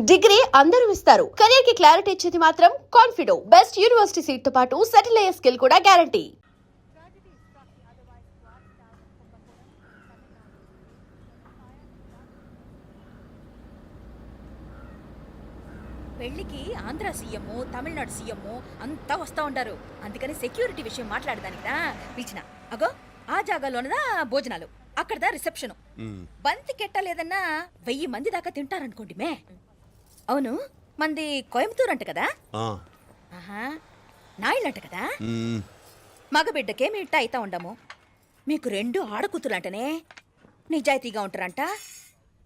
Degree అందరూ ఇస్తారు. Career కి క్లారిటీ ఇచ్చేది మాత్రం కాన్ఫిడో. బెస్ట్ యూనివర్సిటీ సీట్ తో పాటు సెటిల్ అయ్యే స్కిల్ కూడా గ్యారంటీ. పెళ్లికి ఆంధ్ర సీఎం తమిళనాడు సీఎం అంతా వస్తా ఉంటారు. అందుకని సెక్యూరిటీ విషయం మాట్లాడదానికిదా పిలిచిన. అగో ఆ జాగాలోనదా భోజనాలు, అక్కడదా రిసెప్షన్. బంతి కెట్టలేదన్నా 1000 మంది దాకా తింటారనుకోండి మే. అవును, మంది కోయంబత్తూర్ అంట కదా. ఆహా, నాయుళ్ళంట కదా. మగబిడ్డకే మీ ఇట్ట అయితా ఉండము. మీకు 2 ఆడకూతులంటనే నిజాయితీగా ఉంటారంట.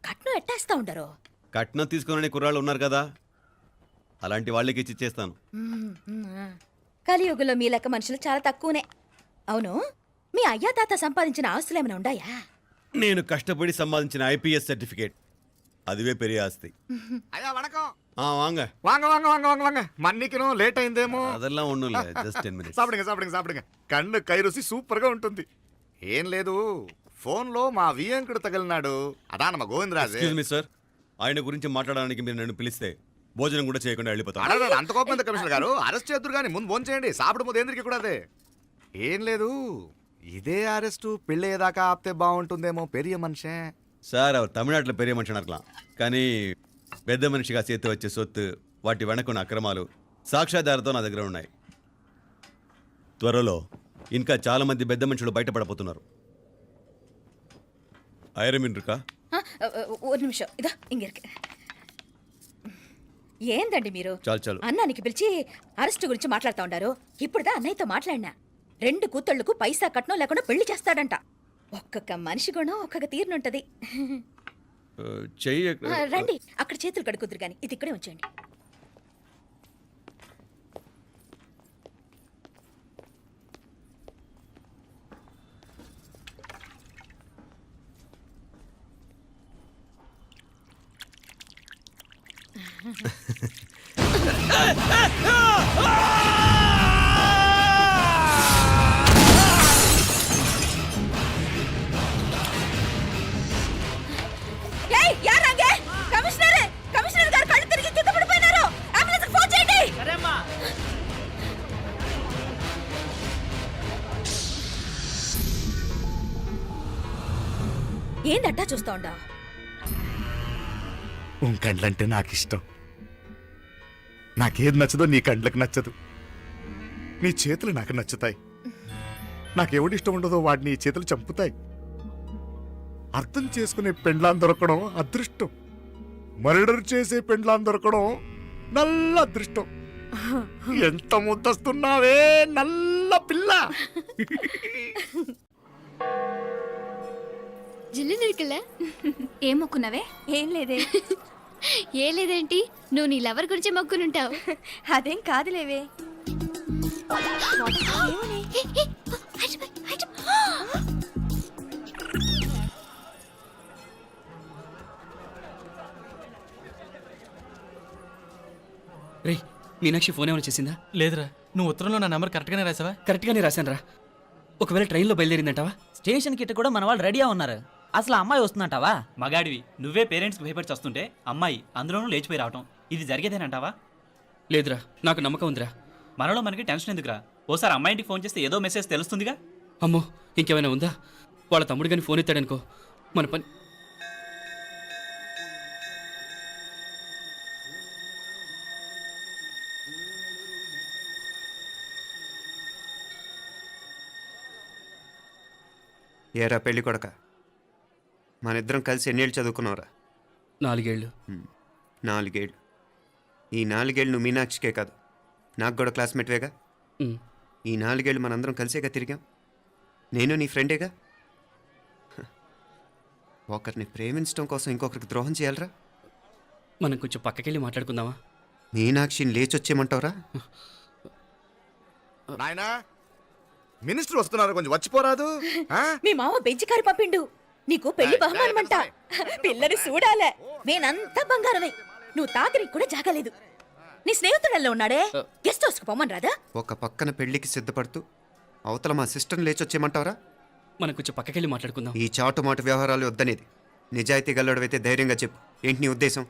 కట్నం ఎట్టేస్తా ఉండరు. కట్నం తీసుకునే కుర్రాళ్ళు ఉన్నారు కదా, అలాంటి వాళ్ళకి ఇచ్చేస్తాను. కలియుగంలో మీ లెక్క మనుషులు చాలా తక్కువనే. అవును, మీ అయ్యా తాత సంపాదించిన ఆస్తులు ఏమైనా ఉండాయా? నేను కష్టపడి సంపాదించిన ఐపీఎస్ సర్టిఫికేట్, అదివే పెరిగే ఆస్తి. అయ్యా వణకం. వాంగ வாங்க வாங்க வாங்க வாங்க வாங்க மன்னிக்கணும் లేట్ అయిందేమో. అదెல்லாம் ఒన్నులే, జస్ట్ 10 minutes. సాపిడుங்க సాపిడుங்க సాపిడుங்க. కన్ను కై రుచి సూపర్ గా ఉంటుంది. ఏం లేదు, ఫోన్ లో మా వియంకుడు తగిలినాడు. అదా నమ్మ గోవిందరాజు. ఎక్స్క్యూజ్ మీ సార్, ఆయన గురించి మాట్లాడడానికి మీరు నన్ను పిలిస్తే భోజనం కూడా చేయకుండా వెళ్ళిపోతాను. అడగడు, అంత కోపం ఎంత కమిషనర్ గారు? అరెస్ట్ చేద్దరు కానీ ముందు ఫోన్ చేయండి. సాపిడు ముందు ఎందుకు కూడా అదే. ఏం లేదు, ఇదే అరెస్టు పెళ్ళేదాకా ఆపితే బాగుంటుందేమో. పెరియ మనిషే సార్, அவர் தமிழ்நாட்டில் பெரிய మనిషి అనర్కలాం, కానీ పెద్ద మనిషిగా చేతి వచ్చే సొత్తు, వాటి వెనకున్న అక్రమాలు సాక్ష్యాధారతో నా దగ్గర ఉన్నాయి. త్వరలో ఇంకా చాలా మంది పెద్ద మనుషులు బయటపడబోతున్నారు. ఐరమిన్ రుకా ఒక నిమిషం, ఇదా ఇంగిరికి. ఏందండి మీరు చాలు చాలు అన్నానికి పిలిచి అరెస్ట్ గురించి మాట్లాడుతూ ఉండారు. ఇప్పుడుదా అన్నయ్యతో మాట్లాడినా. 2 కూతుళ్లకు పైసా కట్నం లేకుండా పెళ్లి చేస్తాడంట. ఒక్కొక్క మనిషి గుణం ఒక్కొక్క తీరునుంటది. చెయ్యి రండి, అక్కడ చేతులు కడుకుదురు కానీ ఇది ఇక్కడే ఉంచండి. కమిషనర్ గారు కళ్ళు తిరిగి కింద పడిపోయినారు. అంబులెన్స్ ఫోన్ చేయండి. ఏందట్టా చూస్తా ఉండా? కండ్లంటే నాకు ఇష్టం. నాకేది నచ్చదో నీ కండ్లకు నచ్చదు. నీ చేతులు నాకు నచ్చుతాయి. నాకెవడి ఇష్టం ఉండదో వాడిని నీ చేతులు చంపుతాయి. అర్థం చేసుకునే పెండ్లాం దొరకడం అదృష్టం. మర్డర్ చేసే పెండ్లాం దొరకడం నల్ల అదృష్టం. ఎంత ముద్దస్తున్నావే నల్ల పిల్ల. జిల్లు నిరికలే. ఏం మొక్కున్నావే? ఏం లేదే. ఏ లేదేంటి, నువ్వు నీ లవర్ గురించి మొక్కునుంటావు. అదేం కాదులేవే. రే, మీనాక్షి ఫోన్ ఏమైనా చేసిందా? లేదురా. నువ్వు ఉత్తరంలో నా నెంబర్ కరెక్ట్గానే రాసావా? కరెక్ట్గానే రాశాను రా. ఒకవేళ ట్రైన్లో బయలుదేరిందంటావా? స్టేషన్ కిட்ட కూడా మన వాళ్ళు రెడీగా ఉన్నారు. అసలు అమ్మాయి వస్తుందంటావా? మగాడివి నువ్వే పేరెంట్స్కి భయపడి వస్తుంటే అమ్మాయి అందులోనూ లేచిపోయి రావటం ఇది జరిగేదేనంటావా? లేదురా, నాకు నమ్మకం ఉందిరా. మనలో మనకి టెన్షన్ ఎందుకురా? ఓసారి అమ్మాయింటికి ఫోన్ చేస్తే ఏదో మెసేజ్ తెలుస్తుందిగా. అమ్మో, ఇంకేమైనా ఉందా? వాళ్ళ తమ్ముడు కానీ ఫోన్ ఎత్తాడనుకో, మన పని. ఏరా పెళ్ళి కొడక, మన ఇద్దరం కలిసి ఎన్నేళ్ళు చదువుకున్నావురా? 4 ఏళ్ళు. 4 ఏళ్ళు. ఈ 4 ఏళ్ళు నువ్వు మీనాక్షికే కాదు, నాకు కూడా క్లాస్మేట్వేగా. ఈ 4 ఏళ్ళు మనందరం కలిసేగా తిరిగాం. నేను నీ ఫ్రెండేగా. ఒకరిని ప్రేమించడం కోసం ఇంకొకరికి ద్రోహం చేయాలరా? మనం కొంచెం పక్కకెళ్ళి మాట్లాడుకుందామా? మీనాక్షిని లేచొచ్చేయమంటావురా? నాయనా, మినిస్టర్ వస్తున్నారు, కొంచెం వచ్చిపోరాదు. మీ మామ బెంచి కారు పంపిండు. నీకు పెళ్లి బహుమానమంట. పిల్లని చూడాలే. నేనంతా బంగారమే. నువ్వు తాకరికి కూడా జాగలేదు. నీ స్నేహితుడల్లో ఉన్నాడే, గెస్ట్ హౌస్కి పొమ్మని రాదా? ఒక పక్కన పెళ్లికి సిద్ధపడుతూ అవతల మా సిస్టర్ని లేచొచ్చేయమంటావురా? మనం కొంచెం పక్కకెళ్ళి మాట్లాడుకుందాం. ఈ చాటుమాటు వ్యవహారాలు వద్దనేది. నిజాయితీ గల్లడవైతే ధైర్యంగా చెప్పు, ఏంటి నీ ఉద్దేశం?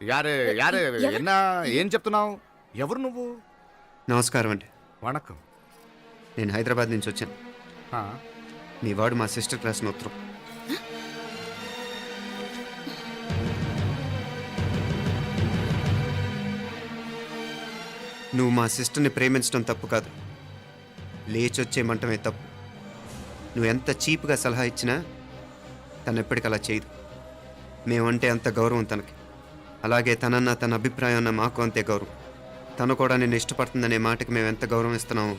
యారే యారే ఎన్నా ఏం చెప్తున్నావు? ఎవరు నువ్వు? నమస్కారం అండి. వణకం. నేను హైదరాబాద్ నుంచి వచ్చాను. ఆ, మీ వాడు మా సిస్టర్ క్లాస్ ఉత్తరం. నువ్వు మా సిస్టర్ని ప్రేమించడం తప్పు కాదు, లేచొచ్చేయమంటమే తప్పు. నువ్వు ఎంత చీప్గా సలహా ఇచ్చినా తను ఎప్పటికీ అలా చేయదు. మేమంటే అంత గౌరవం తనకి, అలాగే తనన్న తన అభిప్రాయం అన్న మాకు అంతే గౌరవం. తను కూడా నేను ఇష్టపడుతుందనే మాటకి మేము ఎంత గౌరవం ఇస్తున్నామో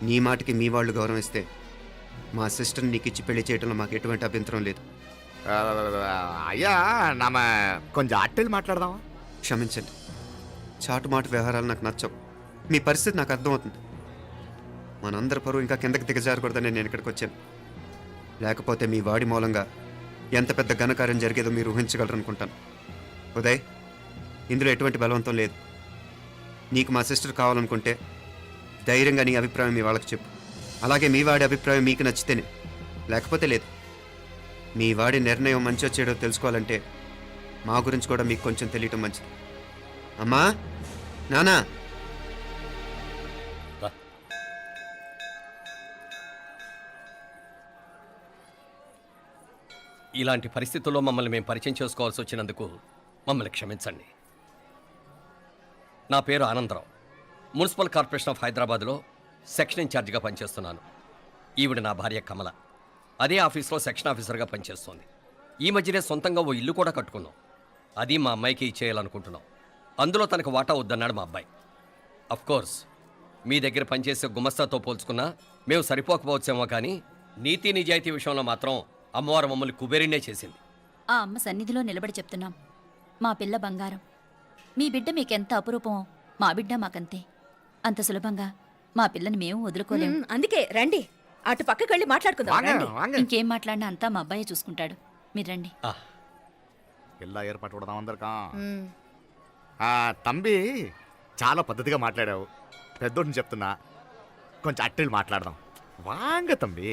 నీ మాటకి మీ వాళ్ళు గౌరవం ఇస్తే మా సిస్టర్ని నీకు ఇచ్చి పెళ్లి చేయడంలో మాకు ఎటువంటి అభ్యంతరం లేదు. ఆ, అయ్యా నామ కొంచెం అట్టెలు మాట్లాడదామా? క్షమించండి, చాటుమాటు వ్యవహారాలు నాకు నచ్చవు. మీ పరిస్థితి నాకు అర్థమవుతుంది. మనందరి పరువు ఇంకా కిందకి దిగజారకూడదని నేను ఇక్కడికి వచ్చాను. లేకపోతే మీ వాడి మూలంగా ఎంత పెద్ద ఘనకార్యం జరిగేదో మీరు ఊహించగలరనుకుంటాను. ఉదయ్, ఇందులో ఎటువంటి బలవంతం లేదు. నీకు మా సిస్టర్ కావాలనుకుంటే ధైర్యంగా నీ అభిప్రాయం మీ వాళ్ళకి చెప్పు. అలాగే మీ వాడి అభిప్రాయం మీకు నచ్చితేనే, లేకపోతే లేదు. మీ వాడి నిర్ణయం మంచో చెడో తెలుసుకోవాలంటే మా గురించి కూడా మీకు కొంచెం తెలియటం మంచిది. అమ్మా, నానా, ఇలాంటి పరిస్థితుల్లో మమ్మల్ని మేము పరిచయం చేసుకోవాల్సి వచ్చినందుకు మమ్మల్ని క్షమించండి. నా పేరు ఆనందరావు. మున్సిపల్ కార్పొరేషన్ ఆఫ్ హైదరాబాద్లో సెక్షన్ ఇన్ఛార్జిగా పనిచేస్తున్నాను. ఈవిడ నా భార్య కమల. అదే ఆఫీస్లో సెక్షన్ ఆఫీసర్గా పనిచేస్తోంది. ఈ మధ్యనే సొంతంగా ఓ ఇల్లు కూడా కట్టుకున్నాం. అది మా అమ్మాయికి ఇచ్చేయాలనుకుంటున్నాం. అందులో తనకు వాటా వద్దన్నాడు మా అబ్బాయి. కోర్స్ మీ దగ్గర పనిచేసే గుమస్తాతో పోల్చుకున్నా మేము సరిపోకపోవచ్చేమో, కానీ నీతి నిజాయితీ విషయంలో మాత్రం అమ్మవారు మమ్మల్ని కుబేరినే చేసింది. ఆ అమ్మ సన్నిధిలో నిలబడి చెప్తున్నాం, మా పిల్ల బంగారం. మీ బిడ్డ మీకెంత అపురూపమో మా బిడ్డ మాకంతే. అంత సులభంగా మా పిల్లని మేము వదులుకోలేము. అందుకే రండి, అటు పక్కకి వెళ్ళి మాట్లాడుకుందాం. వాంగ, రండి. వాంగ. ఇంకేం మాట్లాడినా అంతా మా అబ్బాయి చూసుకుంటాడు. మీరు రండి. ఎలా ఏర్పాటు కొడదాం అందరికా? తంబి చాలా పద్ధతిగా మాట్లాడావు. పెద్దోడిని చెప్తున్నా, కొంచెం అట్టెలు మాట్లాడదాం. వాంగ తంబి.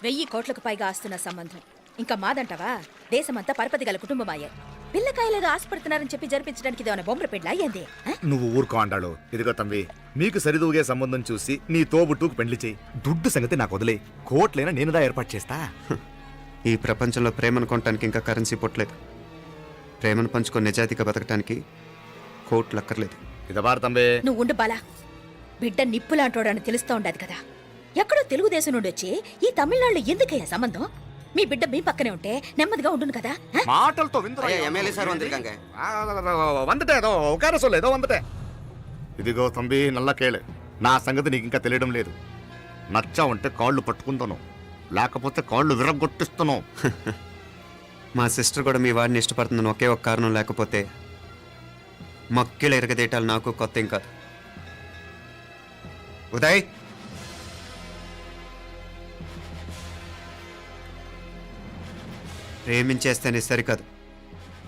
1000 కోట్లకు పైగా ఆస్తున్న సంబంధం ఇంకా మాదంటావా? దేశమంతా పరపతి గల కుటుంబమాయే. పిల్లకాయలేదో ఆశపడుతున్నారని చెప్పి జరిపించడానికి ఇదేమైనా బొమ్మర పెళ్ళి అయ్యింది. నువ్వు ఊరుకో అంటాడు. ఇదిగో తంబి, మీకు సరిదూగే సంబంధం చూసి నీ తోబుట్టుకు పెళ్లి చేయి. దుడ్డు సంగతి నాకు వదిలే. కోట్లైనా నేనుదా ఏర్పాటు చేస్తా. ఈ ప్రపంచంలో ప్రేమను కొనటానికి ఇంకా కరెన్సీ పుట్టలేదు. ప్రేమను పంచుకొని నిజాయితీగా బతకటానికి కోట్లు అక్కర్లేదు. ఇదబారు తంబి. నువ్వు ఉండు బాలా. బిడ్డ నిప్పులాంటోడని తెలుస్తూ ఉండదు కదా. ఎక్కడో తెలుగుదేశం నుండి వచ్చి ఈ తమిళనాడులో ఎందుకయ్యా సంబంధం? మీ బిడ్డ మీ పక్కనే ఉంటే నెమ్మదిగా ఉండును కదా. మాటలతో ఇదిగో తంబి, నల్ల కేళే. నా సంగతి నీకు ఇంకా తెలియడం లేదు. నచ్చా ఉంటే కాళ్ళు పట్టుకుంటాను, లేకపోతే కాళ్ళు విరగొట్టిస్తాను. మా సిస్టర్ కూడా మీ వాడిని ఇష్టపడుతుందని ఒకే ఒక కారణం లేకపోతే మక్కిళ్ళ ఎరగదేయటాలు నాకు కొత్త ఏం కాదు. ఉదయ్, ప్రేమించేస్తేనే సరికాదు,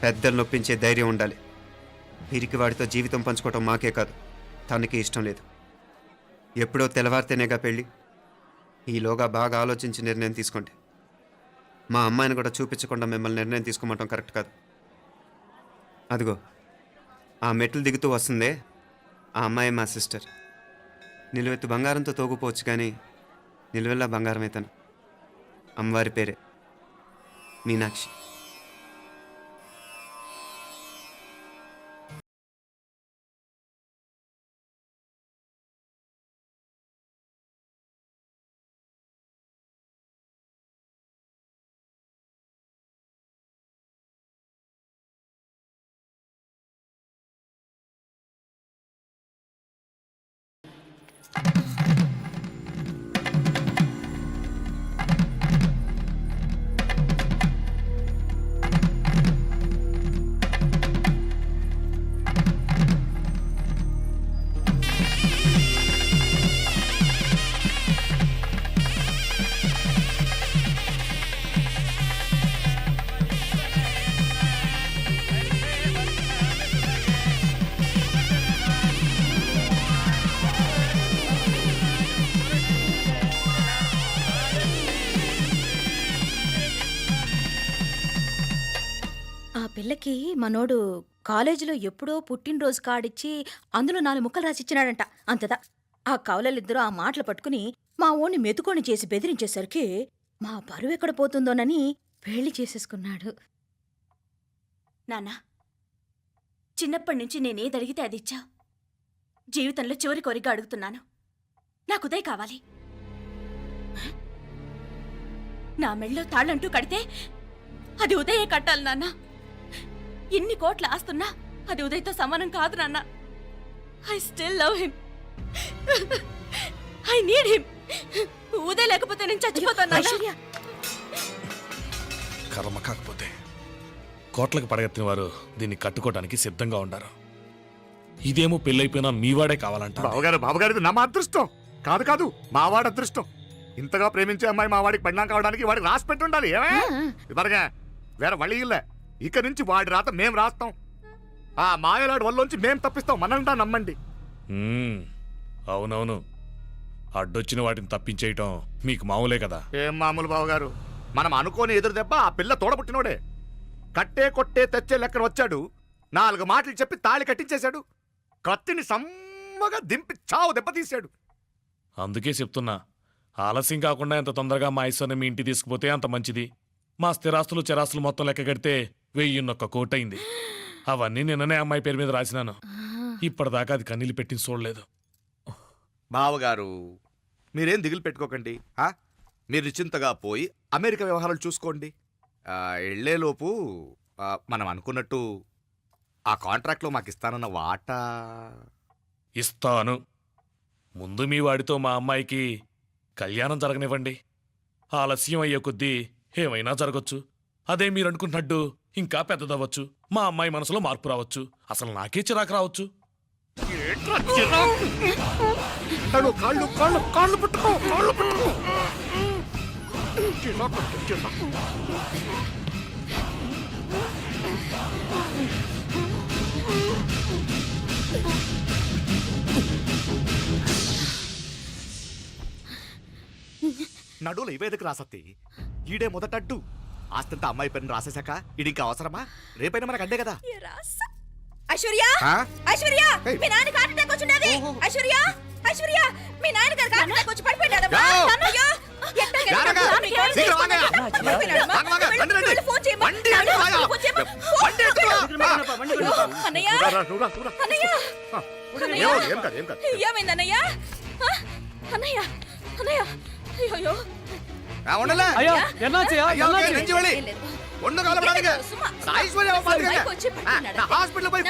పెద్దలు నొప్పించే ధైర్యం ఉండాలి. వీరికి వాడితో జీవితం పంచుకోవటం మాకే కాదు, తనకి ఇష్టం లేదు. ఎప్పుడో తెల్లవారితేనేగా పెళ్ళి. ఈలోగా బాగా ఆలోచించి నిర్ణయం తీసుకోండి. మా అమ్మాయిని కూడా చూపించకుండా మిమ్మల్ని నిర్ణయం తీసుకోమంటాం కరెక్ట్ కాదు. అదిగో ఆ మెట్లు దిగుతూ వస్తుందే, ఆ అమ్మాయి మా సిస్టర్. నిలువెత్తు బంగారంతో తోగుపోవచ్చు, కానీ నిలువెల్లా బంగారమే తను. అమ్మవారి పేరే మీనాక్షి. మనోడు కాలేజీలో ఎప్పుడో పుట్టినరోజు కార్డిచ్చి అందులో 4 ముక్కలు రాసిచ్చినాడంట అంతదా. ఆ కవలలిద్దరూ ఆ మాటలు పట్టుకుని మా ఓణ్ణి మెతుకొని చేసి బెదిరించేసరికి మా పరువు ఎక్కడ పోతుందోనని పెళ్లి చేసేసుకున్నాడు. నాన్న, చిన్నప్పటి నుంచి నేనేది అడిగితే అది ఇచ్చావు. జీవితంలో చివరి కోరిక అడుగుతున్నాను. నాకు ఉదయ్ కావాలి. నా మెళ్ళో తాళ్ళంటూ కడితే అది ఉదయే కట్టాలి నాన్న. ఇన్ని కోట్ల ఆస్తున్నా అది ఉదయ్తో సమానం కాదు నాన్న. I still love him. I need him. Uday లేకపోతే నేను చచ్చిపోతాను నాన్న. ఐశ్వర్య, కర్మ కాకపోతే కోట్లకు పడగెత్తిన వారు దీన్ని కట్టుకోవడానికి సిద్ధంగా ఉండారు. ఇదేమో పెళ్ళైపోయినా మీవాడే కావాలంట. బావగారు ఇది నా మా అదృష్టం కాదు కాదు, మావాడి అదృష్టం. ఇంతగా ప్రేమించే అమ్మాయి మా వాడికి పెళ్ళాం కావడానికి వాడికి రాసి పెట్టి ఉండాలి. ఏమే ఇవరగా వేరే వళ్ళి ఇల్లే. ఇక నుంచి వాడి రాత మేం రాస్తాం. ఆ మాయలాడి వల్లోంచి మేం తప్పిస్తాం. మనల్ని నమ్మండి. అవునవును, అడ్డొచ్చిన వాటిని తప్పించేయటం మీకు మామూలే కదా. ఏం మామూలు బావగారు, మనం అనుకోని ఎదురు దెబ్బ ఆ పిల్ల తోడబుట్టినోడే. కట్టే కొట్టే తెచ్చే లెక్కన వచ్చాడు. 4 మాటలు చెప్పి తాళి కట్టించేశాడు. కత్తిని సమ్మగా దింపి చావు దెబ్బతీశాడు. అందుకే చెప్తున్నా, ఆలస్యం కాకుండా ఎంత తొందరగా మా ఐశ్వర్ని మీ ఇంటికి తీసుకుపోతే అంత మంచిది. మా స్థిరాస్తులు చిరాస్తులు మొత్తం లెక్క కడితే 1001 కోటయింది. అవన్నీ నిన్ననే అమ్మాయి పేరు మీద రాసినాను. ఇప్పటిదాకా అది కన్నీళ్ళు పెట్టింది చూడలేదు. బావగారు మీరేం దిగులు పెట్టుకోకండి. మీరు నిశ్చింతగా పోయి అమెరికా వ్యవహారాలు చూసుకోండి. వెళ్లేలోపు మనం అనుకున్నట్టు ఆ కాంట్రాక్ట్లో మాకు ఇస్తానన్న వాటా ఇస్తాను. ముందు మీ వాడితో మా అమ్మాయికి కళ్యాణం జరగనివ్వండి. ఆలస్యం అయ్యే కొద్దీ ఏమైనా జరగచ్చు. అదే మీరు అనుకుంటున్నట్టు ఇంకా పెద్దదవ్వచ్చు. మా అమ్మాయి మనసులో మార్పు రావచ్చు. అసలు నాకే చిరాకు రావచ్చు. నడువులు ఇవేదకు రాసత్తి. ఈడే మొదటడ్డు. ఆస్తంతా అమ్మాయి పేరుని రాసేశాక ఇది ఇంకా అవసరమా? రేపైనా మనకు అడ్డే కదా. ఐశ్వర్య, ఐశ్వర్య, మీ నాన్న హార్ట్ అటాక్ వచ్చినది. ఐశ్వర్య, ఐశ్వర్య, మీ నాన్న గారికి హార్ట్ అటాక్ వచ్చి పడిపోయాడమ్మా. అయ్యో, ఫోన్ చేయమ్మా. అన్నయ్య, అన్నయ్య, ఏమైందన్నయ్య? అన్నయ్య, అన్నయ్య, అయ్యో అయ్యో హాస్పిటల్ పోయి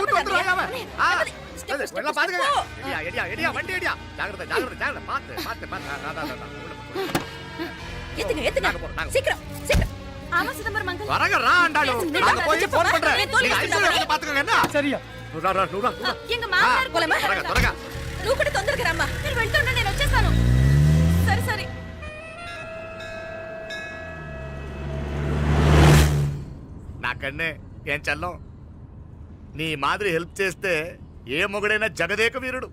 త్వరగా రా అంటాడు. నువ్వు కూడా తొందరగా రమ్మా. నేను వెళ్తున్నా, నేను వచ్చేస్తాను. సరే సరే. నాకన్నే ఏం చల్లం. నీ మాదిరి హెల్ప్ చేస్తే ఏ మొగుడైనా జగదేక వీరుడు.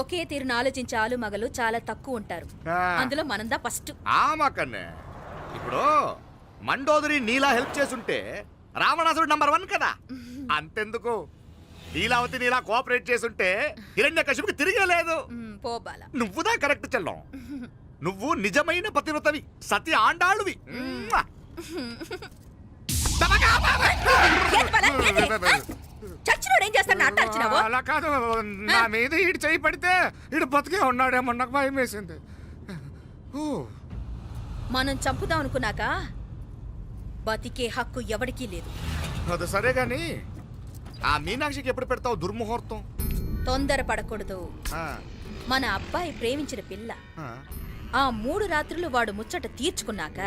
ఒకే తీరును ఆలోచించే ఆలు మగలు చాలా తక్కువ ఉంటారు. అందులో మనందా ఫస్ట్. మాకన్నే ఇప్పుడు మండోదరి నీలా హెల్ప్ చేసుంటే రావణాసుడు నంబర్ 1 కదా. అంతెందుకు, నీలావతి నీలా కోఆపరేట్ చేసుంటే హిరణ్యకశిపుకి తిరిగే లేదు. పోబాలా, నువ్వుదా కరెక్ట్ చెల్లం. నువ్వు నిజమైన పతివ్రతవి, సతి ఆండాళ్ళువి. చచ్చినోడు ఏం చేస్తాడు? అలా కాదు, నా మీద ఈడు చేయి పడితే ఈడు బతికే ఉన్నాడేమో నాకు భయం వేసింది. మనం చంపుదాం అనుకున్నాక బతికే హక్కు ఎవరికీ లేదు. అది సరే గాని ఆ మీనాక్షికి ఎప్పుడు పెడతావు దుర్ముహూర్తం? తొందర పడకూడదు. మన అబ్బాయి ప్రేమించిన పిల్ల ఆ 3 రాత్రులు వాడు ముచ్చట తీర్చుకున్నాక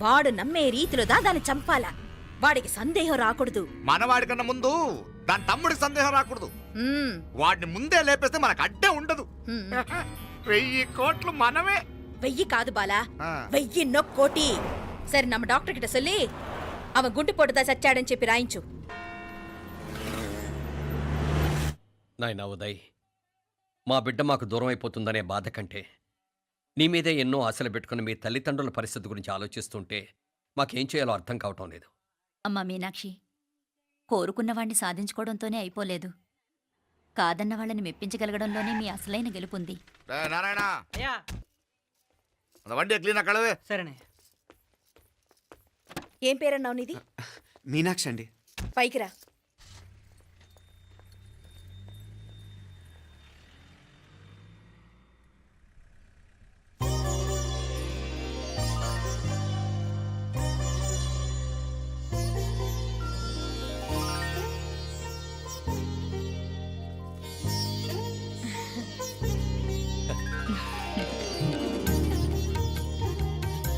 వాడు నమ్మే రీతిలో దాన్ని చంపాలా. వాడికి సందేహం రాకూడదు. మనవాడి కన్నా ముందు దాని తమ్ముడికి సందేహం రాకూడదు. వాడిని ముందే లేపేస్తే మనకు అడ్డే ఉండదు. 1000 కోట్లు మనమే. 1000 కాదు బాలా, 1001 కోటి. సరే, నమ్మ డాక్టర్ కిட்ட சொல்லி அவன் గుండు పొట్టుదా చచ్చాడని చెప్పి రాయించు. నాయనా ఉదయ్, మా బిడ్డ మాకు దూరం అయిపోతుందనే బాధ కంటే నీ మీదే ఎన్నో ఆశలు పెట్టుకుని మీ తల్లిదండ్రుల పరిస్థితి గురించి ఆలోచిస్తుంటే మాకేం చేయాలో అర్థం కావటం లేదు. అమ్మా మీనాక్షి, కోరుకున్న వాణ్ణి సాధించుకోవడంతోనే అయిపోలేదు. కాదన్న వాళ్ళని మెప్పించగలగడంలోనే మీ అసలైన గెలుపుంది. నారాయణ వండి క్లీన్ అక్కడవే. సరేనే. ఏం పేరన్నావు నీది? మీనాక్షి అండి. పైకి రా.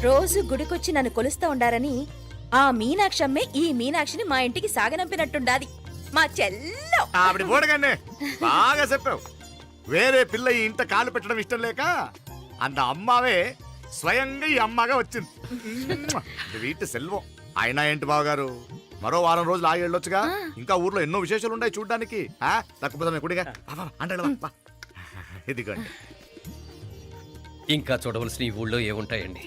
రోజు గుడికొచ్చి నన్ను కొలుస్తా ఉండారని ఆ మీనాక్షమ్మే ఈ మీనాక్షిని మా ఇంటికి సాగనంపినట్టుండాది. మా చెల్లో ఆవిడ పోడగానే బాగా చెప్పావు. వేరే పిల్ల ఈ ఇంట కాలు పెట్టడం ఇష్టం లేక అంత అమ్మావే స్వయంగా ఈ అమ్మగా వచ్చింది. వీటి సెల్వం. అయినా ఏంటి బావగారు, మరో వారం రోజులు ఆగి వెళ్ళొచ్చుగా. ఇంకా ఊర్లో ఎన్నో విశేషాలు ఉన్నాయి చూడ్డానికి. తక్కువ కుడిగా అంటే ఇదిగోండి. ఇంకా చూడవలసిన ఈ ఊళ్ళో ఏముంటాయండి?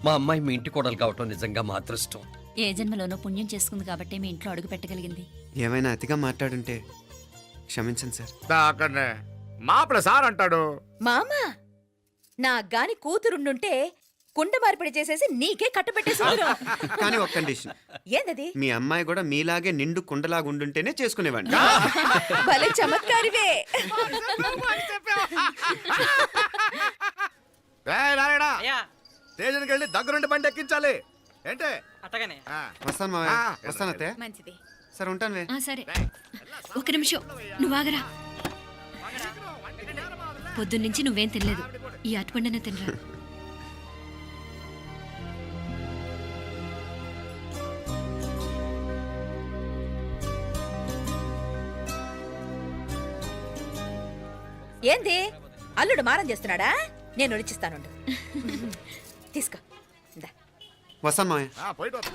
మా అమ్మాయి మీ ఇంటి కోడలు కావటం నిజంగా మా అదృష్టం. ఏ జన్మలోనో పుణ్యం చేసుకుంది కాబట్టి మీ ఇంట్లో అడుగు పెట్టగలిగింది. ఏమైనా అతిగా మాట్లాడుంటే క్షమించండి సార్. అక్కడనే మాపల సార్ అంటాడు. మామా నా గాని కూతురుండుంటే కుండ మార్పిడి చేసేసి నీకే కట్టబెట్టేసి కానీ ఒక కండిషన్. ఏందది? మీ అమ్మాయి కూడా మీలాగే నిండు కుండలాగా ఉండుంటేనే చేసుకునేవాడిని. భలే చమత్కారివే. స్టేషన్కి వెళ్ళి దగ్గరుండి బండి ఎక్కించాలి. ఏంటే అట్టగానే. వస్తాను మావయ్య. వస్తాను అత్తయ్య. మంచిది. సరే ఉంటాను. సరే ఒక నిమిషం నువ్వు ఆగరా. పొద్దున్నుంచి నువ్వేం తినలేదు. ఈ అటుపండిన తినరా. ఏంది అల్లుడు మారం చేస్తున్నాడా? నేను రుచిస్తానుండు. తీసుకో. ఇందా. వస్తాను మావయ్య.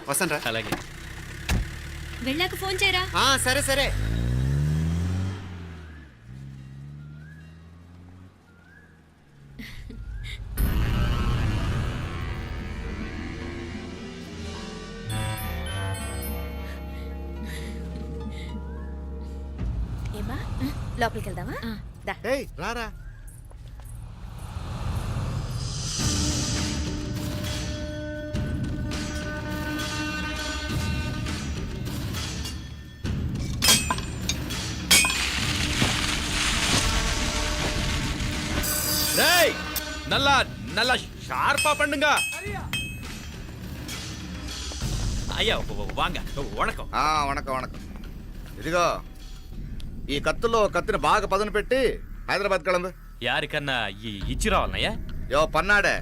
వస్తాను రా. అలాగే. వెళ్ళాక ఫోన్ చేయరా. సరే సరే. ఏమా లోపలికి వెళ్దామా? దా. ఏయ్ రారా. నల్ల షార్పా పండుగ. అయ్యా వాంగ వణకం. వణకం వణకం. ఇదిగో ఈ కత్తుల్లో కత్తిని బాగా పదును పెట్టి హైదరాబాద్ కళందు. యారికన్నా ఇచ్చి రావాలన్నయ్యా? యో పన్నాడే,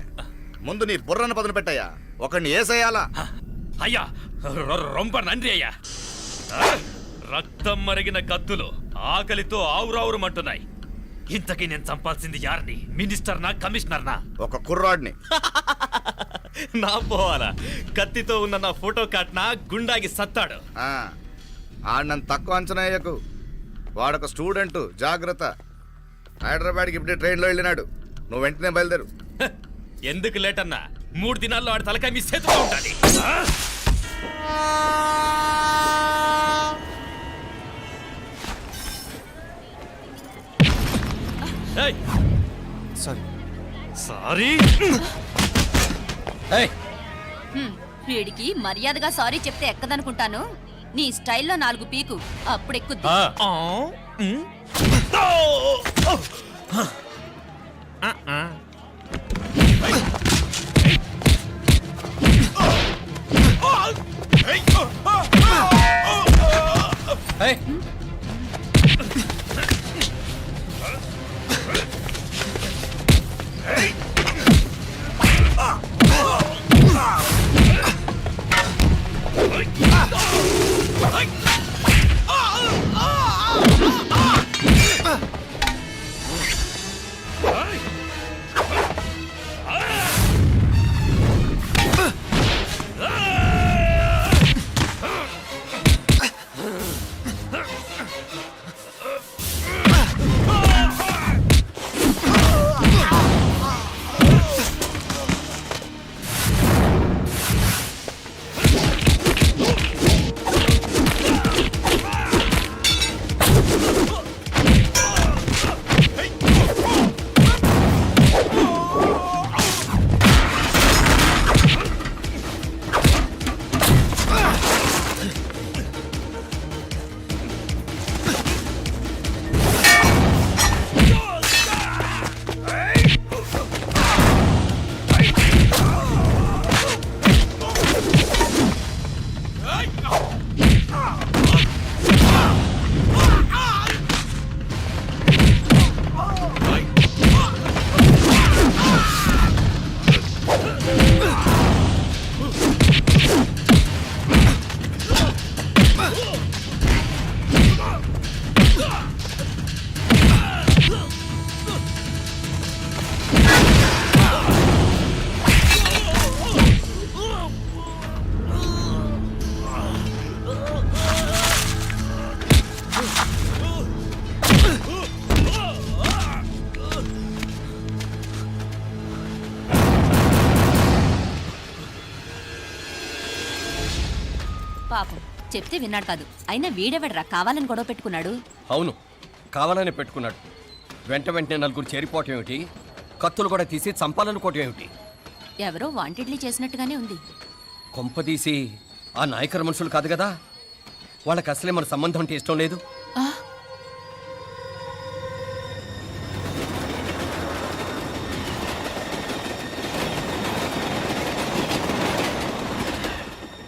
ముందు నీ బుర్రను పదును పెట్టయ్యా. ఒకడిని ఏసేయాలా? అయ్యా రొంప నంది అయ్యా. రక్తం మరిగిన కత్తులు ఆకలితో ఆవురావురమంటున్నాయి. ఇంతకీ నేను చంపాల్సింది యారిని? మినిస్టర్నా కమిషనర్నా? ఒక కుర్రాడిని. నా పోవాలా? కత్తితో ఉన్న నా ఫోటో కాట్నా గుండాకి సత్తాడు. ఆడినంత తక్కువ అంచనా వేయకు. వాడొక స్టూడెంట్, జాగ్రత్త. హైదరాబాద్కి ఇప్పుడే ట్రైన్లో వెళ్ళినాడు. నువ్వు వెంటనే బయలుదేరు. ఎందుకు లేట్ అన్నా? 3 దినాల్లో ఆడి తలకాయ మీ చేతిలో ఉండాలి. సారీ. సారీ. వీడికి మర్యాదగా సారీ చెప్తే ఎక్కదనుకుంటాను. నీ స్టైల్లో 4 పీకు, అప్పుడు ఎక్కుద్ది. పాపం చెప్తే విన్నాడు కాదు. అయినా వీడెవడరా కావాలని గొడవ పెట్టుకున్నాడు? అవును, కావాలనే పెట్టుకున్నాడు. వెంటనే నలుగురు చేరిపోవటం ఏమిటి, కత్తులు కూడా తీసి చంపాలనుకోవటం ఏమిటి? ఎవరో వాంటెడ్లీ చేసినట్టుగానే ఉంది. కొంపదీసి ఆ నాయకర్ మనుషులు కాదు కదా? వాళ్ళకి అసలే మన సంబంధం అంటే ఇష్టం లేదు. ఆ,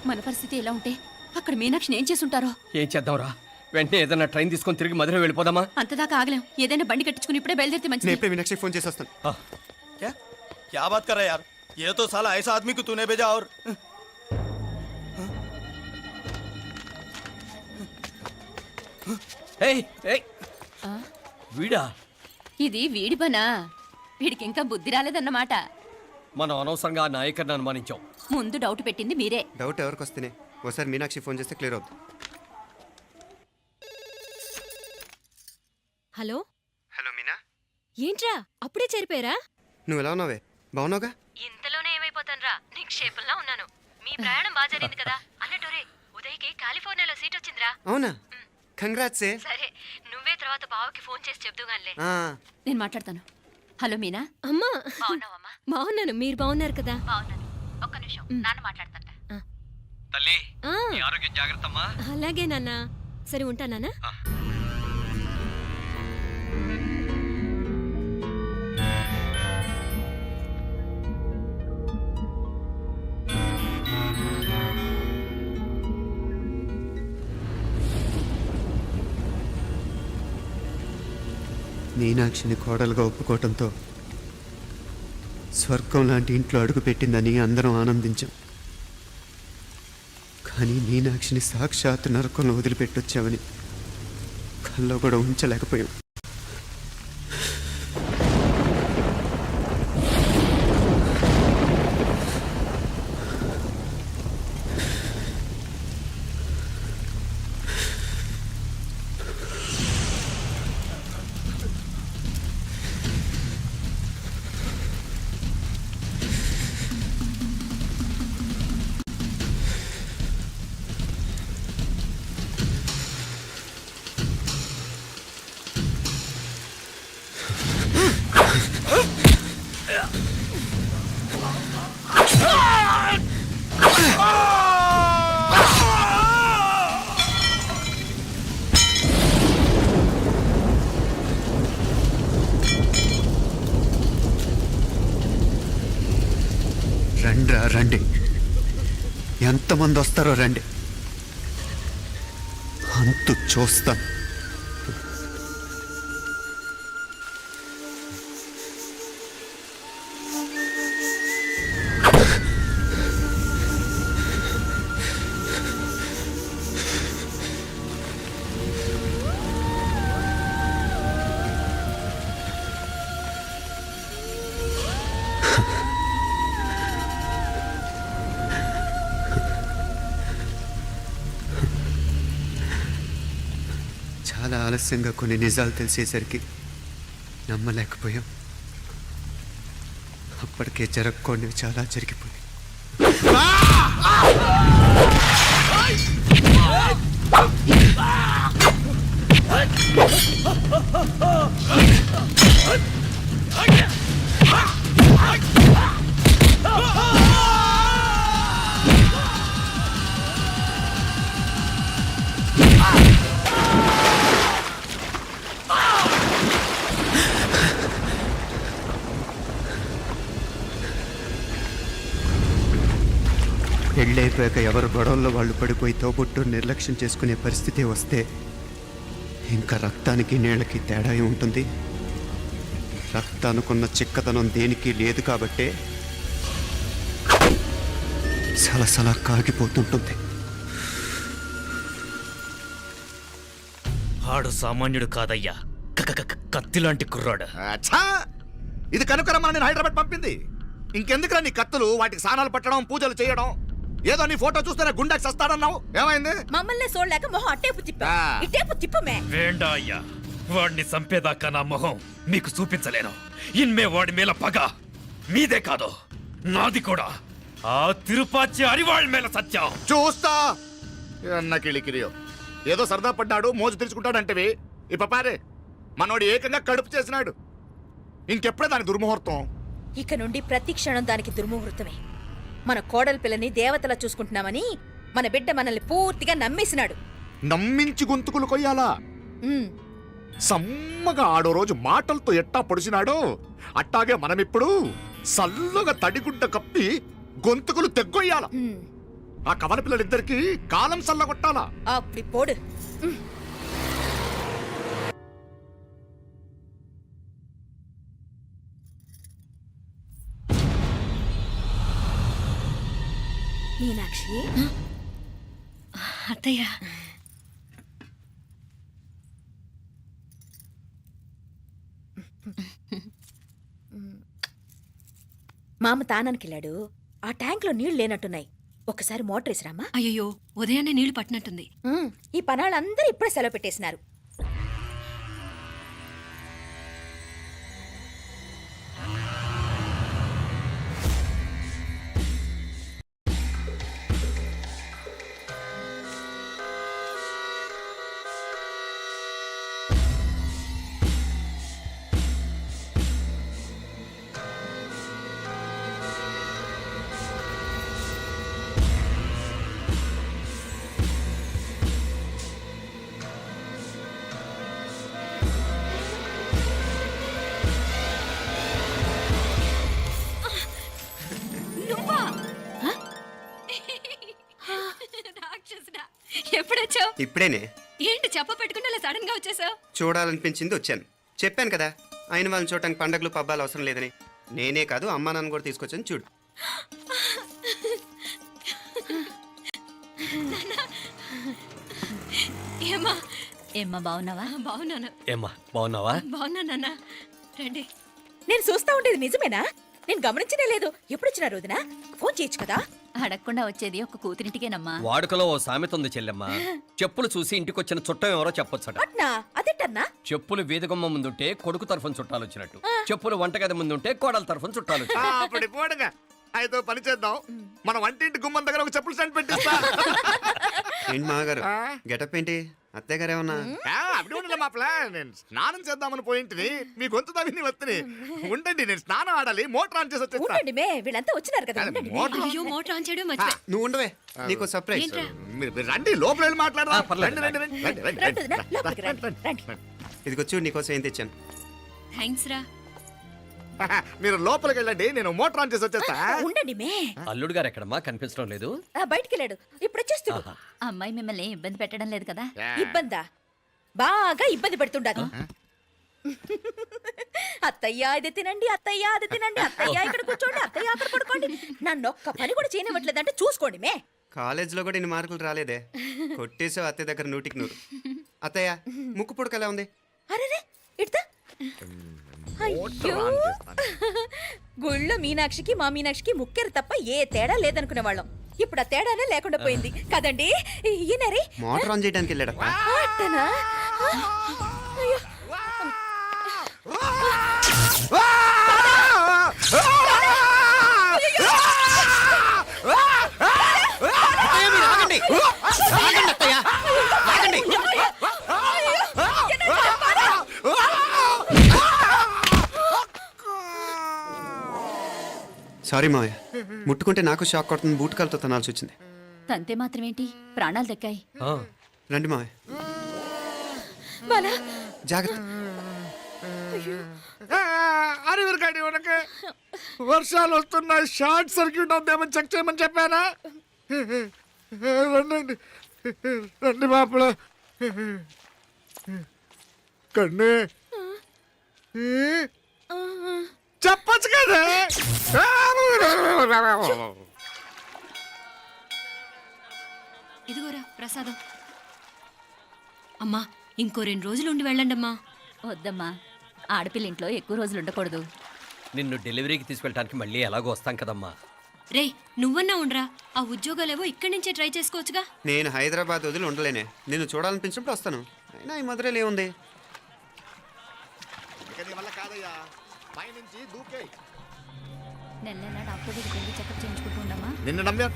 మన పరిస్థితి ఎలా ఉంటే అక్కడ మీనాక్షిని ఏం చేసుంటారో. ఏం చేద్దాంరా? వెంటనే ఏదైనా ట్రైన్ తీసుకొని తిరిగి మధుర వెళ్ళిపోదామా? అంతదాకా ఆగలేం. ఏదైనా బండి కట్టించుకుని ఇప్పుడే బయలుదేరితే నేను మంచిది. ఇప్పుడే మీనాక్షి ఫోన్ చేసేస్తాను. क्या बात कर रहा है यार? ये तो साला ऐसा आदमी को तूने भेजा और ఏయ్, ఏయ్, ఆ, వీడా? ఇది వీడి పనా? వీడికి ఇంకా బుద్ధి రాలేదన్నమాట. మనం అనవసరంగా ఆ నాయకర్ని అనుమానించాం. ముందు డౌట్ పెట్టింది మీరే. డౌట్ ఎవరికి వస్తేనే ఒకసారి మీనాక్షి ఫోన్ చేస్తే క్లియర్ అవుతుంది. హలో హలో మీనా, ఏంట్రా అప్పుడే చేరిపోయారా? నువ్వు ఎలా ఉన్నావే? బాగున్నావుగా? ఇంతలోనే ఏమైపోతానరా, నిక్షేపంలా ఉన్నాను. మీ ప్రయాణం బాగా జరిగింది కదా? అన్నట్టు ఉదయ్కి కాలిఫోర్నియాలో సీట్ వచ్చిందిరా. అవునా? కంగ్రాట్స్. సరే నువ్వే తర్వాత బావకి ఫోన్ చేసి చెప్దుగానిలే. నేను మాట్లాడతాను. హలో మీనా. అమ్మా బాగున్నాను, మీరు బాగున్నారు కదా? బాగున్నాను. ఒక్క నిమిషం, నాన్న మాట్లాడతాట. తల్లి, ఆ, నీ ఆరోగ్యం జాగ్రత్తమ్మా. అలాగే నాన్న. సరే ఉంటానా? మీనాక్షిని కోడలుగా ఒప్పుకోవటంతో స్వర్గం లాంటి ఇంట్లో అడుగు పెట్టిందని అందరం ఆనందించాం. కానీ మీనాక్షిని సాక్షాత్ నరకంలో వదిలిపెట్టొచ్చామని కల్లో కూడా ఉంచలేకపోయాం. రండ్రా రండి, ఎంతమంది వస్తారో రండి, అంతు చూస్తాను. చాలా ఆలస్యంగా కొన్ని నిజాలు తెలిసేసరికి నమ్మలేకపోయాం. అప్పటికే జరగకూడనివి చాలా జరిగిపోయాయి. పెళ్ళైపోయాక ఎవరు గొడవల్లో వాళ్ళు పడిపోయి తోబుట్టు నిర్లక్ష్యం చేసుకునే పరిస్థితి వస్తే ఇంకా రక్తానికి నీళ్ళకి తేడా ఉంటుంది. రక్తానుకున్న చిక్కదనం దేనికి లేదు కాబట్టే సలసలా కాగిపోతుంటుంది. ఆడు సామాన్యుడు కాదయ్యా, కత్తి లాంటి కుర్రాడు. అచ్చా ఇది కనుకరమ్మని నేను హైదరాబాద్ పంపింది. ఇంకెందుకురా నీ కత్తులు, వాటికి స్నానాలు పట్టడం, పూజలు చేయడం? ఏదో నీ ఫోటో చూస్తేనే గుండెకి సస్తాడన్నావు, ఏమైంది? మమ్మల్ని చూడలేక మొహం అట్టేపు తిప్పా, ఆ. ఇట్టేపు తిప్పమే. వేండా అయ్యా, వాడిని చంపేదాకా నా మొహం మీకు చూపించలేను. ఇన్మే వాడి మేల పగ మీదే కాదు, నాది కూడా. ఆ తిరుపాచి అరివాళ్ళ మేల సత్యం. చూస్తా అన్న కిళికిరియో. ఏదో సరదా పడ్డాడు, మోజు తెరుచుకుంటాడంటవి. ఈ పపారే మనోడు ఏకంగా కడుపు చేసినాడు. ఇంకెప్పుడే దాని దుర్ముహూర్తం. ఇక నుండి ప్రతి క్షణం దానికి దుర్ముహూర్తమే. మన కోడలి పిల్లని దేవతలా చూసుకుంటున్నామని మన బిడ్డ మనల్ని పూర్తిగా నమ్మేసినాడు. నమ్మించి గొంతుకులు కొయ్యాలా? ఉమ్, సమ్మగా ఆడో రోజు మాటలతో ఎట్టా పొడిచినాడో అట్టాగే మనమిప్పుడు సల్లుగా తడిగుడ్డ కప్పి గొంతుకులు తెగ్గొయ్యాల. ఉమ్. ఆ కవల పిల్లలిద్దరికి కాలం సల్లగొట్టాలా. అప్పుడు పోడు. ఉమ్. మీనాక్షి, అత్తయ్య, మామ తానానికి వెళ్ళాడు. ఆ ట్యాంక్ లో నీళ్లు లేనట్టున్నాయి. ఒకసారి మోటార్ వేసిరామా. అయ్యో ఉదయాన్నే నీళ్లు పట్టినట్టుంది. ఈ పనాళ్ళందరూ ఇప్పుడే సెలవు పెట్టేసినారు. రాక్షసుడా, ఎప్పుడొచ్చావు? ఇప్పుడేనే. ఏంటి చెప్ప పెట్టుకుని అలా సడన్ గా వచ్చేసావు? చూడాలనిపించింది వచ్చాను. చెప్పాను కదా, ఆయన వాళ్ళని చూడటానికి పండగలు పబ్బాలు అవసరం లేదని. నేనే కాదు, అమ్మా నాన్న కూడా తీసుకొచ్చాను చూడు. ఏమ్మా ఏమ్మా బాగున్నావా? బాగున్నాను. ఏమ్మా బాగున్నావా? బాగున్నా నాన్న. రండి. నేను చూస్తా ఉండేది నిజమేనా? నేను గమనించనే లేదు. ఎప్పుడొచ్చినారు వదినా? ఫోన్ చేయొచ్చు కదా. అడగకుండా వచ్చేది ఒక కూతురింటికేనమ్మా. వాడుకలో ఓ సామెత ఉంది చెల్లెమ్మ. చెప్పులు చూసి ఇంటికొచ్చిన చుట్టం ఎవరో చెప్పొచ్చట. అట్నా? అదేటన్నా? చెప్పులు వీధగుమ్మ ముందుంటే కొడుకు తరఫున చుట్టాలు వచ్చినట్టు, చెప్పులు వంటగది ముందుంటే కోడల తరఫున చుట్టాలు వచ్చినట్టు. అప్పుడు పోడుగా అయితే పని చేద్దాం. మన వంటింటి గుమ్మం దగ్గర ఒక చెప్పులు స్టాండ్ పెట్టిస్తా. ఏంటి మామగారు గెటప్ ఏంటి? అత్తయ్య గారు ఏమన్నా? అప్పుడు ఉండలే మా ప్లాన్. నేను స్నానం చేద్దామని పోయింటిని, మీ గొంతు తవ్వి వస్తుంది. ఉండండి, నేను స్నానం ఆడాలి, మోటార్ ఆన్ చేసి వచ్చేస్తా. ఉండండి మే, వీళ్ళంతా వచ్చినారు కదా. ఉండండి మే. మోటార్ అయ్యో మోటార్ ఆన్ చేయడం ఆ, మర్చిపోయా. నువ్వు ఉండవే, నీకు సర్ప్రైజ్. ఏంట్రా? మీరు రండి, లోపల వెళ్ళి మాట్లాడదాం. ఆ, పర్లేదు. రండి, రండి, రండి, రండి, రండి, రండి వదినా, రండి. లోపలికి రండి, రండి. ఇదిగో చూడు, నీకోసం ఏం తెచ్చాను. థ్యాంక్స్ రా. మీరు లోపలికి వెళ్ళండి, నేను మోటార్ ఆన్ చేసి వచ్చేస్తా. ఉండండి మే. అల్లుడు గారు ఎక్కడమ్మా కనిపించడం లేదు? బయటికి వెళ్ళాడు, ఇప్పుడు వచ్చేస్తాడు. ఆహా. అమ్మాయి మిమ్మల్ని ఇబ్బంది పెట్టడం లేదు కదా? ఇబ్బందా? బాగా ఇబ్బంది పెడుతుండదు. అత్తయ్య ఇది తినండి, అత్తయ్య అది తినండి, అత్తయ్య ఇక్కడ కూర్చోండి, అత్తయ్య అక్కడ పడుకోండి. నన్ను ఒక్క పని కూడా చేయనివ్వట్లేదంటే చూసుకోండి మే. కాలేజీలో కూడా ఇన్ని మార్కులు రాలేదే. కొట్టేసావు అత్తయ్య దగ్గర 100కి 100. అత్తయ్య ముక్కు పుడక ఎలా ఉంది? అరే ఇడతా. అయ్యో, గుళ్ళో మీనాక్షికి మా మీనాక్షికి ముక్కెరు తప్ప ఏ తేడా లేదనుకునే వాళ్ళం. ఇప్పుడు ఆ తేడానే లేకుండా పోయింది కదండి. ఈయనరే మోటార్ ఆన్ చేయడానికి వెళ్ళాడప్ప. అట్టనా? అయ్యో. సారీ మావయ్య, ముట్టుకుంటే నాకు షాక్ కొడుతుంది. బూటకాలతో తనాల్సి వచ్చింది. తంతే మాత్రమేంటి, ప్రాణాలు దక్కాయి. రండి మావయ్య, బాలా, జాగ్రత్త. అరవిరకాడి ఉనక వర్షాలు వస్తున్నాయి, షార్ట్ సర్క్యూట్ అవుతామని చెక్ చేయమని చెప్పానా? రండి రండి మాపల కన్నే చెప్పచ్చు కదా. ఇదిగోరా ప్రసాదం. అమ్మా ఇంకో 2 రోజులు ఉండి వెళ్ళండమ్మా. వద్దమ్మా, ఆడపిల్ల ఇంట్లో ఎక్కువ రోజులు ఉండకూడదు. నిన్ను డెలివరీకి తీసుకెళ్ళడానికి మళ్ళీ ఎలాగో వస్తాం కదమ్మా. రే నువ్వన్నా ఉండరా, ఆ ఉద్యోగాలేవో ఇక్కడి నుంచే ట్రై చేసుకోవచ్చుగా. నేను హైదరాబాద్ వదిలి ఉండలేనే. నిన్ను చూడాలనిపించినప్పుడు వస్తాను. అయినా ఈ మధురైలో ఏముంది? నెల నెల డాక్టర్ దగ్గరికి వెళ్ళి చెకప్ చేయించుకుంటూ ఉండమ్మా. నిన్ను నమ్మా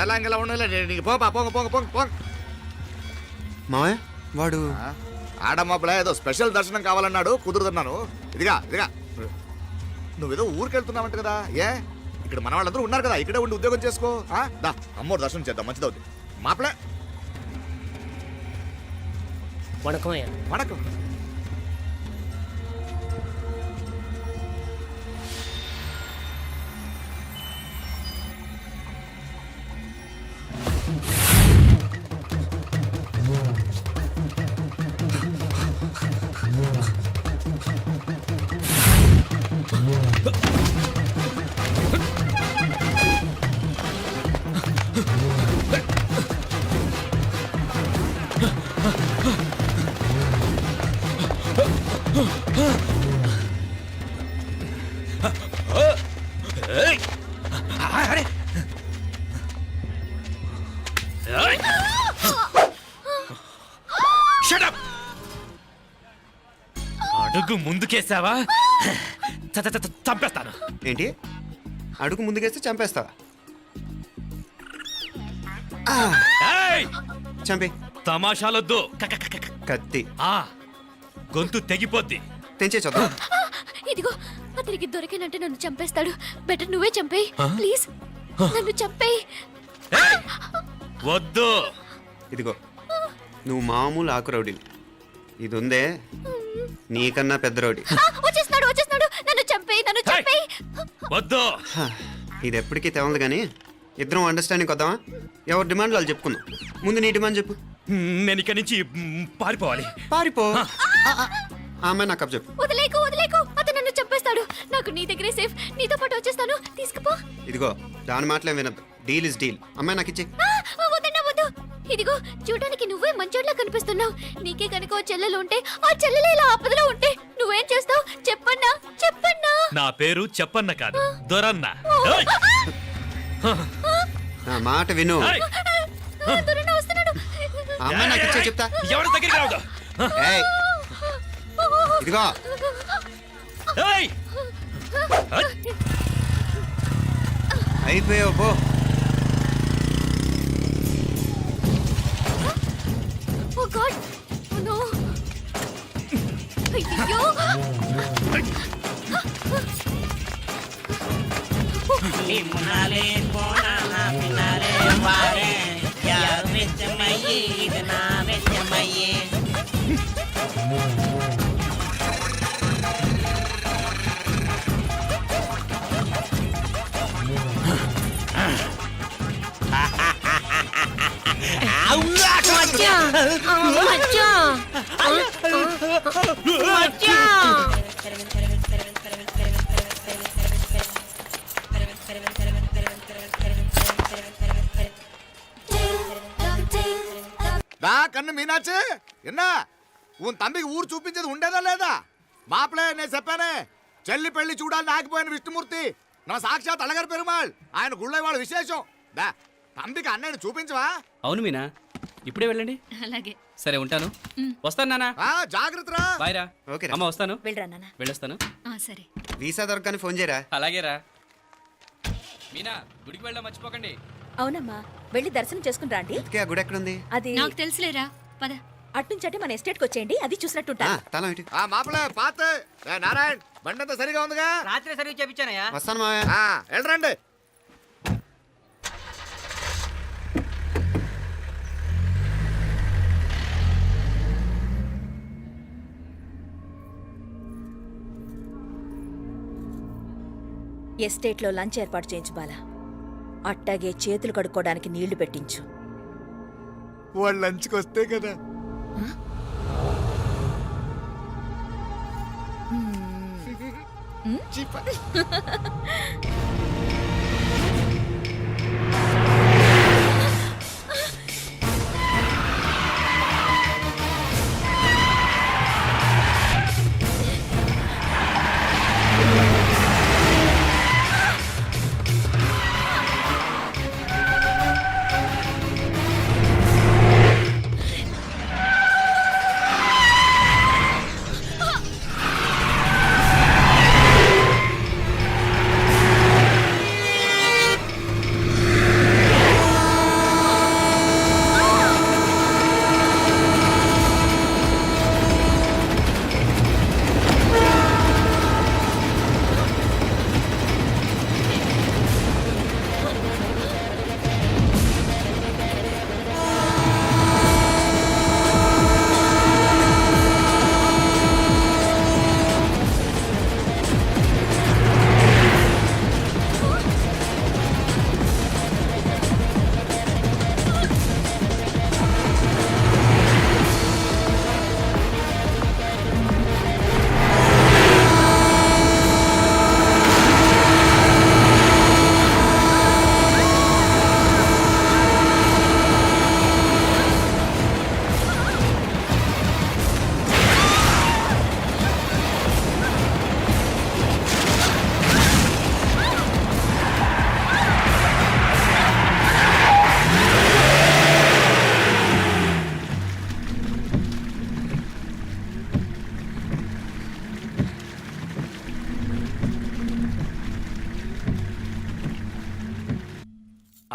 ఎలా ఇంకెలా ఉండలే నీకు పోపా పోంగ పోంగ పోంగ పోంగ మావయ్య వాడు ఆడమ్మప్పుడే ఏదో స్పెషల్ దర్శనం కావాలన్నాడు, కుదురుతున్నాను. ఇదిగా ఇదిగా నువ్వేదో ఊరికెళ్తున్నావంట కదా. ఏ ఇక్కడ మన వాళ్ళందరూ ఉన్నారు కదా, ఇక్కడే ఉండి ఉద్యోగం చేసుకో. దా అమ్మోడు దర్శనం చేద్దాం, మంచిదవుద్ది. మాపలే వణకం వణకం. అడుగు ముందుకేసావా చంపేస్తాను. ఏంటి అడుగు ముందుకేస్తే చంపేస్తావా? ఏయ్! చంపే. తమాషాలొద్దు. కత్తి గొంతు తెగిపోద్ది. తెంచే చూద్దాం. ఇదిగో అతనికి దొరికినంటే నన్ను చంపేస్తాడు. బెటర్ నువ్వే చంపేయి ప్లీజ్, నన్ను చంపేయి. ఏయ్! వద్దు. ఇదిగో నువ్వు మామూలు ఆకు రౌడీని, ఇది ఉందే నీకన్నా పెద్ద రౌడీ. వచ్చేస్తున్నాడు వచ్చేస్తున్నాడు, నన్ను చంపేయి నన్ను చంపేయి. వద్దు. ఇది ఎప్పటికీ తెవలదు కానీ ఇద్దరం అండర్స్టాండింగ్ వద్దామా? ఎవరి డిమాండ్లు వాళ్ళు చెప్పుకుందాం. ముందు నీ డిమాండ్ చెప్పు. నేను ఇక్కడి నుంచి పారిపోవాలి. పారిపో. ఆ అమ్మాయి నాకు అప్ చెప్పు. వదిలేకు వదిలేకు, అతను నన్ను చంపేస్తాడు. నాకు నీ దగ్గరే సేఫ్, నీతో పాటు వచ్చేస్తాను, తీసుకుపో. ఇదిగో దాని మాటలేం వినద్దు. Deal is deal. అమ్మాయి నాకు ఇచ్చి. వద్దన్నా వద్దు. ఇదిగో చూడడానికి నువ్వే మంచోట్లా కనిపిస్తున్నావు. నీకే కనుక ఓ చెల్లెలు ఉంటే, ఆ చెల్లెలు ఇలా ఆపదలో ఉంటే నువ్వేం చేస్తావు చెప్పన్నా చెప్పన్నా. నా పేరు చెప్పన్న కాదు, దొరన్న. ఏయ్! నా మాట విను. ఏయ్! దొరన్న వస్తున్నాడు. ఆ అమ్మాయి నాకు ఇచ్చే చెప్తా. ఎవరి దగ్గరికి రావద్దు. ఏయ్ ఇదిగో ఏయ్! అయిపోయావు పో. ఓ గాడ్ నో. అయ్యో దా కన్ను మీనాచి ఎన్నా ఉన్ తమ్మికి ఊరు చూపించేది ఉండేదా లేదా? మాపలే నేను చెప్పానే, చెల్లి పెళ్లి చూడాలని ఆగిపోయిన విష్ణుమూర్తి నా సాక్షాత్ అలగారి పెరుమాళ్. ఆయన గుళ్ళో వాళ్ళ విశేషం. దా తమ్మికి అన్నయ్యని చూపించవా? అవును మీనా, ఇప్పుడే వెళ్ళండి. అలాగే. సరే ఉంటాను. వస్తాను నాన్న. జాగ్రత్తరా. బాయ్ రా. ఓకే అమ్మ వస్తాను. వెళ్ళరా నాన్న. వెళ్ళొస్తాను. సరే. వీసా దొరకని ఫోన్ చేయరా. అలాగే రా. మీనా గుడికి వెళ్ళడం మర్చిపోకండి. అవునమ్మా, వెళ్ళి దర్శనం చేసుకుని రండి. ఆ గుడి ఎక్కడుంది? అది నాకు తెలుసులేరా, పద. అట్నుంచంటే మన ఎస్టేట్కి వచ్చేయండి, అది చూసినట్టుంటా. తల ఇటు. మాపలే పాత నారాయణ బండంతా సరిగా ఉందిగా? రాత్రి సర్వీస్ చేయించానయ్యా. వస్తాను మావయ్య. వెళ్ళరండి. ఎస్టేట్లో లంచ్ ఏర్పాటు చేయించు బాలా. అట్టాగే చేతులు కడుక్కోవడానికి నీళ్లు పెట్టించు. వాళ్ళు లంచ్కి వస్తే కదా.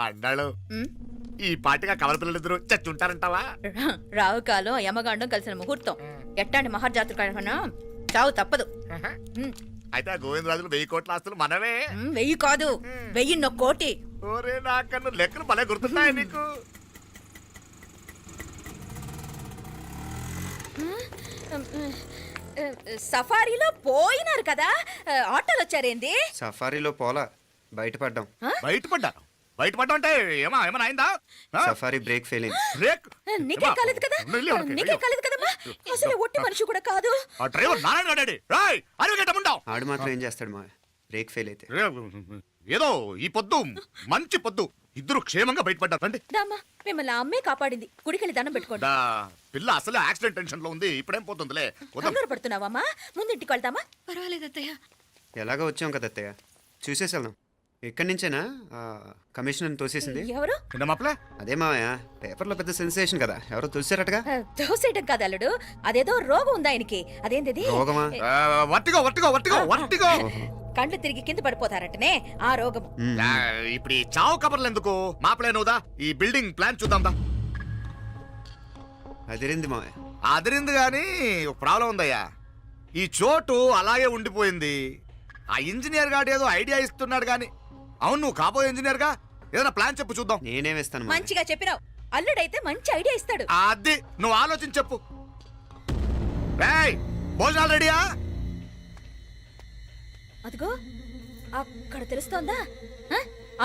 అన్నాడు ఉమ్, ఈ పాటిగా కవల పిల్లలిద్దరూ చచ్చుంటారంటావా రావు కాలం యమగాండం కలిసిన ముహూర్తం ఎట్టాంటి మహర్జాతృ కన్నా చావు తప్పదు ఉమ్, అయితే ఆ గోవిందరాజులు 1000 కోట్ల ఆస్తులు మనమే 1000 కాదు 1000 కోటి. ఓరే నాకన్ను లెక్కలు భలే గుర్తున్నాయి నీకు. సఫారీలో పోయినారు కదా ఆటోలు వచ్చారేంది? సఫారీలో పోలా బయటపడ్డాం. బయటపడ్డా అంటే ఏమైనా అయిందా? సఫారీ బ్రేక్ ఫెయిల్ అయింది. బ్రేక్ నీకే కాలేదు కదా? నీకే కాలేదు కదమ్మా? అసలు ఒట్టి మనిషి కూడా కాదు. ఆ డ్రైవర్ నారాయణ గాడండి. రాయ్ అరగటముండావు. ఆడు మాత్రం ఏం చేస్తాడు మా బ్రేక్ ఫెయిల్ అయితే. ఏదో ఈ పొద్దు మంచి పొద్దు ఇద్దరు క్షేమంగా బయటపడ్డారు. రండి. దామా మిమ్మల్ని ఆ అమ్మే కాపాడింది. గుడికెళ్ళి దండం పెట్టుకోండి. దా, పిల్ల అసలు యాక్సిడెంట్ టెన్షన్ లో ఉంది. ఇప్పుడేం పోతుందిలే. కంగారు పడుతున్నావమ్మా? ముందు ఇంటికి వెళ్తామా? పర్వాలేదు అత్తయ్య. ఎలాగో వచ్చాం కదా అత్తయ్య, చూసేసి వెళ్దాం. ఎక్కడి నుంచేనా కమిషనర్ తోసేసింది? ఎవరు? అదే మావయ్య, పేపర్లో పెద్ద సెన్సేషన్ కదా, ఎవరో తోసారటగా. దోసేయటం కాదు అల్లుడు, అదేదో రోగం ఉందా ఆయనకి. అదేంటిది? రోగమా? వర్టిగో కండ్లు తిరిగి కింద పడిపోతారంటనే ఆ రోగం. ఇప్పుడు ఈ చావు కబర్లు ఎందుకు? మాపలే నువ్వుదా, ఈ బిల్డింగ్ ప్లాన్ చూద్దాందా. అదిరింది మావయ్య. అదిరింది గాని ఒక ప్రాబ్లం ఉందయ్యా. ఈ చోటు అలాగే ఉండిపోయింది. ఆ ఇంజనీర్ గాడు ఏదో ఐడియా ఇస్తున్నాడు గాని. అవును, నువ్వు కాబోయే ఇంజనీర్ గా ఏదైనా ప్లాన్ చెప్పు చూద్దాం. నేనే వేస్తాను. మంచిగా చెప్పినావు. అల్లుడైతే మంచి ఐడియా ఇస్తాడు. అది నువ్వు ఆలోచించి చెప్పు. భోజనాలు రెడీయా? అదిగో అక్కడ తెలుస్తోందా?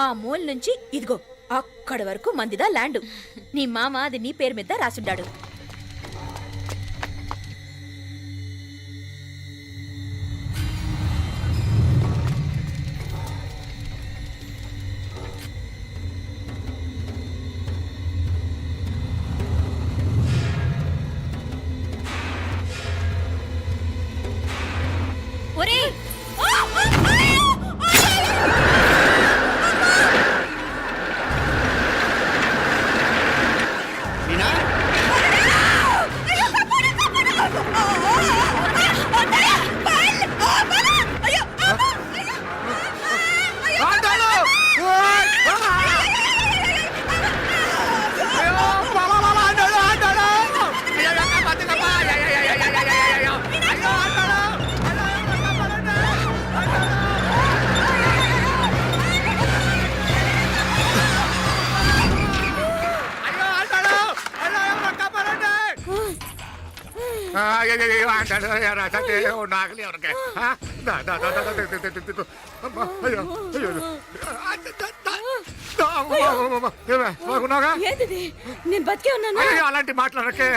ఆ మూల నుంచి ఇదిగో అక్కడ వరకు మందిదా ల్యాండ్. నీ మామ అది నీ పేరు మీద రాసుండాడు. ఒరేయ్! ఏంటిది? నేను బతికే ఉన్నాను. అలాంటి మాట్లాడకే.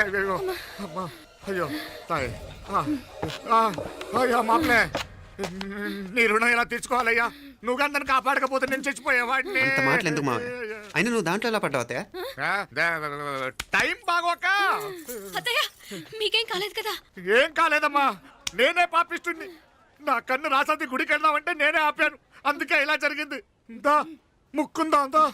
అయ్యో తాయ్, అయ్యో మాపలే, నీ రుణం ఎలా తీర్చుకోవాలయ్యా? నువ్వు అందరిని కాపాడకపోతే నేను చచ్చిపోయేవాడిని. అంత మాటలు ఎందుకు మావయ్య? అయినా నువ్వు దాంట్లో ఎలా పడ్డావు అత్తయ్య? టైం బాగోక. అత్తయ్య మీకేం కాలేదు కదా? ఏం కాలేదమ్మా, నేనే పాపిస్తుంది. నా కన్ను రాసాది గుడికి వెళ్దామంటే నేనే ఆపాను. అందుకే ఇలా జరిగింది. దా ముక్కుందా.